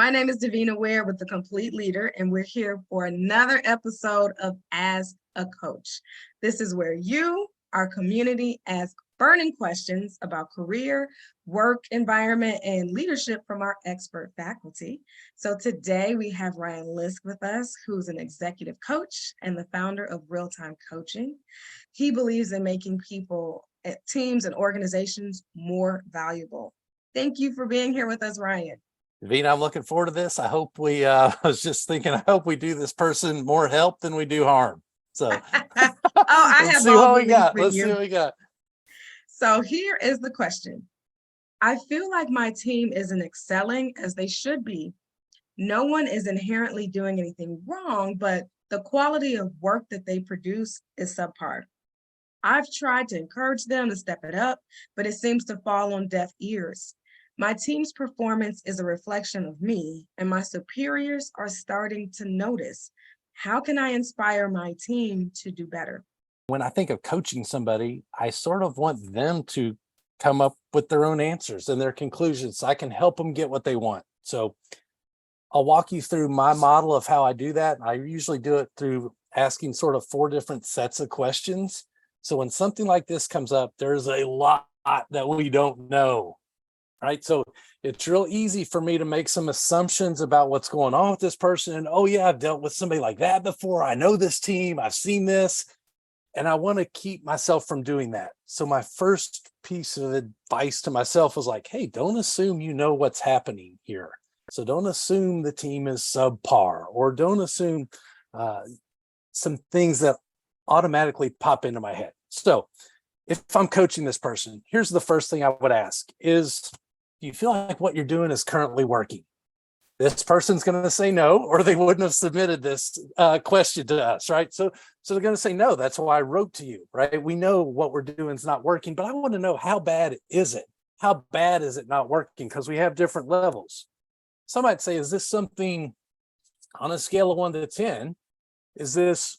My name is Davina Ware with The Complete Leader, and we're here for another episode of As a Coach. This is where you, our community, ask burning questions about career, work environment, and leadership from our expert faculty. So today we have Ryan Lisk with us, who's an executive coach and the founder of RealTime Coaching. He believes in making people, teams, and organizations more valuable. Thank you for being here with us, Ryan. Davina, I'm looking forward to this. I hope we, I was just thinking, I hope we do this person more help than we do harm. So I have see what we belief got. in Let's you. see what we got. So here is the question. I feel like my team isn't excelling as they should be. No one is inherently doing anything wrong, but the quality of work that they produce is subpar. I've tried to encourage them to step it up, but it seems to fall on deaf ears. My team's performance is a reflection of me, and my superiors are starting to notice. How can I inspire my team to do better? When I think of coaching somebody, I sort of want them to come up with their own answers and their conclusions so I can help them get what they want. So I'll walk you through my model of how I do that. I usually do it through asking sort of 4 different sets of questions. So when something like this comes up, there's a lot that we don't know, right? So it's real easy for me to make some assumptions about what's going on with this person. And, oh yeah, I've dealt with somebody like that before. I know this team, I've seen this. And I want to keep myself from doing that. So my first piece of advice to myself was like, hey, don't assume you know what's happening here. So don't assume the team is subpar, or don't assume some things that automatically pop into my head. So if I'm coaching this person, here's the first thing I would ask is, do you feel like what you're doing is currently working? This person's going to say no, or they wouldn't have submitted this question to us, right? So they're going to say no. That's why I wrote to you, right? We know what we're doing is not working, but I want to know, how bad is it? How bad is it not working? Because we have different levels. Some might say, is this something on a scale of 1 to 10? Is this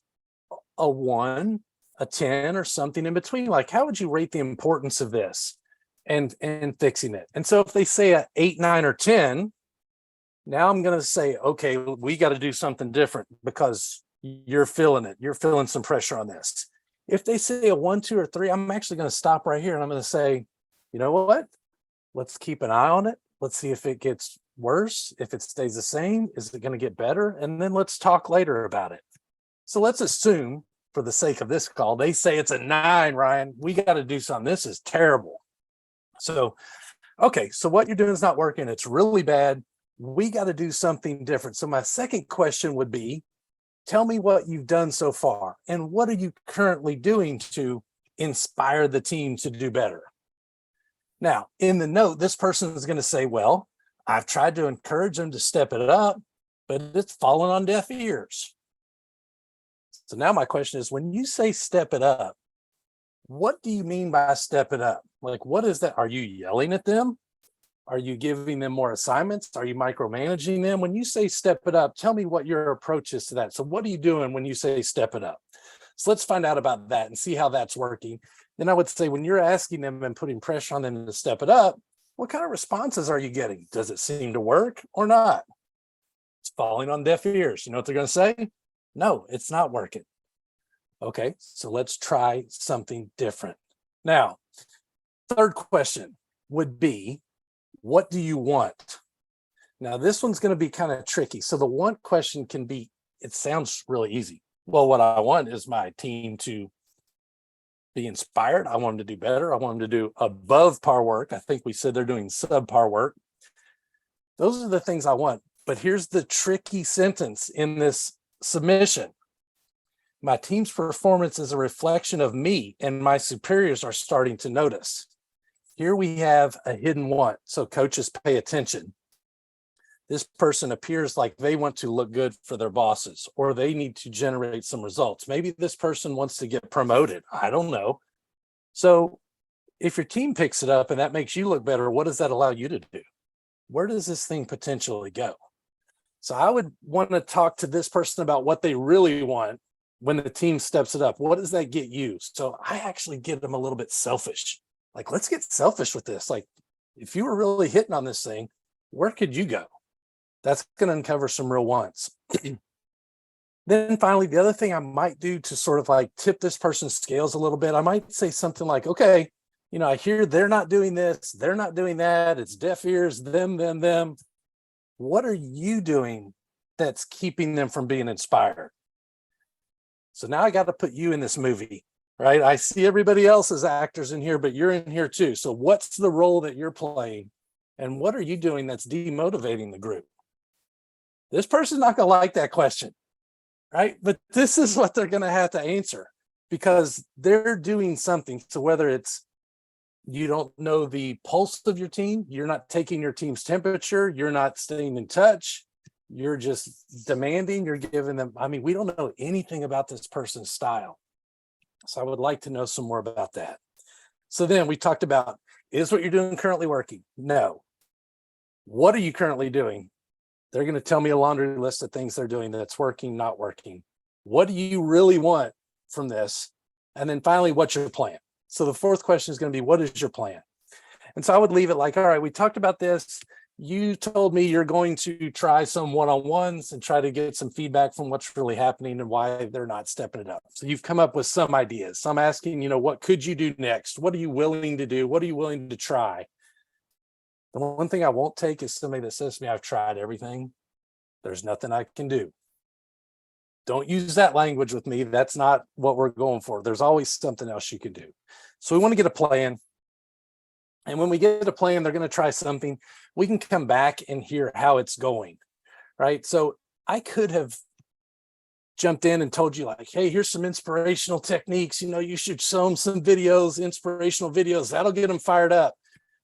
a 1, a 10, or something in between? Like, how would you rate the importance of this and fixing it? And so if they say a 8, 9, or 10, now I'm going to say, okay, we got to do something different because you're feeling it. You're feeling some pressure on this. If they say a 1, 2, or 3, I'm actually going to stop right here and I'm going to say, you know what? Let's keep an eye on it. Let's see if it gets worse. If it stays the same, is it going to get better? And then let's talk later about it. So let's assume, for the sake of this call, they say it's a 9, Ryan. We got to do something. This is terrible. So, okay, so what you're doing is not working. It's really bad. We got to do something different. So my second question would be, tell me what you've done so far and what are you currently doing to inspire the team to do better? Now, in the note, this person is going to say, well, I've tried to encourage them to step it up, but it's fallen on deaf ears. So now my question is, when you say step it up, what do you mean by step it up? Like, what is that? Are you yelling at them? Are you giving them more assignments? Are you micromanaging them? When you say step it up, tell me what your approach is to that. So what are you doing when you say step it up? So let's find out about that and see how that's working. Then I would say, when you're asking them and putting pressure on them to step it up, what kind of responses are you getting? Does it seem to work or not? It's falling on deaf ears. You know what they're going to say? No, it's not working. Okay, so let's try something different. Now, third question would be, what do you want? Now, this one's going to be kind of tricky. So the want question can be, it sounds really easy. Well, what I want is my team to be inspired. I want them to do better. I want them to do above par work. I think we said they're doing subpar work. Those are the things I want. But here's the tricky sentence in this submission. My team's performance is a reflection of me, and my superiors are starting to notice. Here we have a hidden want. So coaches, pay attention. This person appears like they want to look good for their bosses, or they need to generate some results. Maybe this person wants to get promoted. I don't know. So if your team picks it up and that makes you look better, what does that allow you to do? Where does this thing potentially go? So I would want to talk to this person about what they really want when the team steps it up. What does that get you? So I actually get them a little bit selfish. Like, let's get selfish with this. Like, if you were really hitting on this thing, where could you go? That's going to uncover some real wants. Then finally, the other thing I might do to sort of like tip this person's scales a little bit, I might say something like, okay, I hear they're not doing this, they're not doing that. It's deaf ears, them. What are you doing that's keeping them from being inspired? So now I got to put you in this movie, right? I see everybody else as actors in here, but you're in here too. So what's the role that you're playing? And what are you doing that's demotivating the group? This person's not going to like that question, right? But this is what they're going to have to answer because they're doing something. So whether it's you don't know the pulse of your team, you're not taking your team's temperature, you're not staying in touch, you're just demanding, you're giving them, we don't know anything about this person's style. So I would like to know some more about that. So then we talked about, is what you're doing currently working? No. What are you currently doing? They're going to tell me a laundry list of things they're doing that's working, not working. What do you really want from this? And then finally, what's your plan? So the fourth question is going to be, what is your plan? And so I would leave it like, all right, we talked about this. You told me you're going to try some one-on-ones and try to get some feedback from what's really happening and why they're not stepping it up. So you've come up with some ideas. So I'm asking, what could you do next? What are you willing to do? What are you willing to try? The one thing I won't take is somebody that says to me, I've tried everything. There's nothing I can do. Don't use that language with me. That's not what we're going for. There's always something else you can do. So we want to get a plan. And when we get a plan, they're going to try something. We can come back and hear how it's going, right? So I could have jumped in and told you like, hey, here's some inspirational techniques. You should show them some videos, inspirational videos. That'll get them fired up.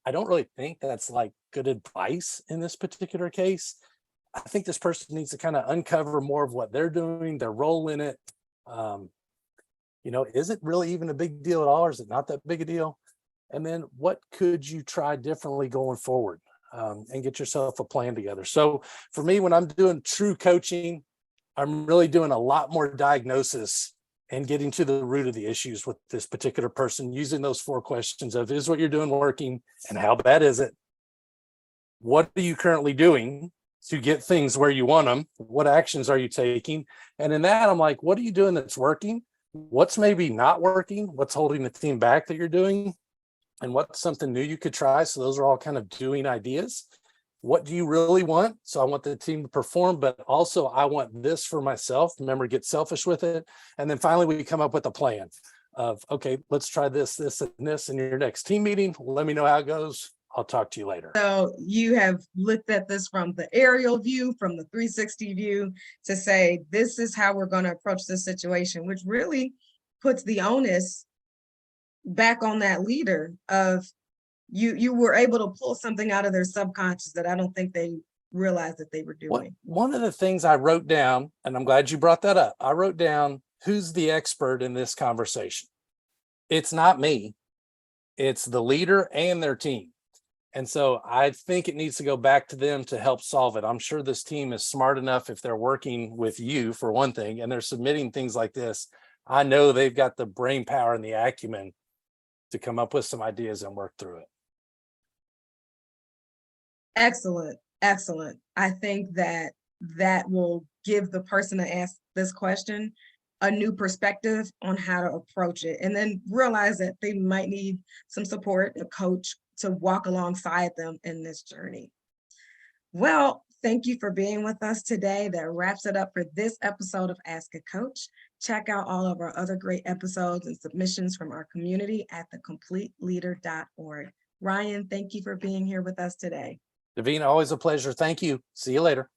I don't really think that's like good advice in this particular case. I think this person needs to kind of uncover more of what they're doing, their role in it. Is it really even a big deal at all, or is it not that big a deal? And then what could you try differently going forward, and get yourself a plan together? So for me, when I'm doing true coaching, I'm really doing a lot more diagnosis and getting to the root of the issues with this particular person, using those 4 questions of, is what you're doing working, and how bad is it? What are you currently doing to get things where you want them? What actions are you taking? And in that, I'm like, what are you doing that's working? What's maybe not working? What's holding the team back that you're doing? And what's something new you could try? So those are all kind of doing ideas. What do you really want? So I want the team to perform, but also I want this for myself. Remember, get selfish with it. And then finally, we come up with a plan of, okay, let's try this, and this in your next team meeting. Let me know how it goes. I'll talk to you later. So you have looked at this from the aerial view, from the 360 view, to say, this is how we're going to approach this situation, which really puts the onus back on that leader of, you were able to pull something out of their subconscious that I don't think they realized that they were doing. One of the things I wrote down, and I'm glad you brought that up, I wrote down, who's the expert in this conversation? It's not me. It's the leader and their team. And so I think it needs to go back to them to help solve it. I'm sure this team is smart enough, if they're working with you for one thing, and they're submitting things like this, I know they've got the brain power and the acumen to come up with some ideas and work through it. Excellent. I think that will give the person that asked this question a new perspective on how to approach it, and then realize that they might need some support, a coach to walk alongside them in this journey. Well, thank you for being with us today. That wraps it up for this episode of Ask a Coach. Check out all of our other great episodes and submissions from our community at thecompleteleader.org. Ryan, thank you for being here with us today. Davina, always a pleasure. Thank you. See you later.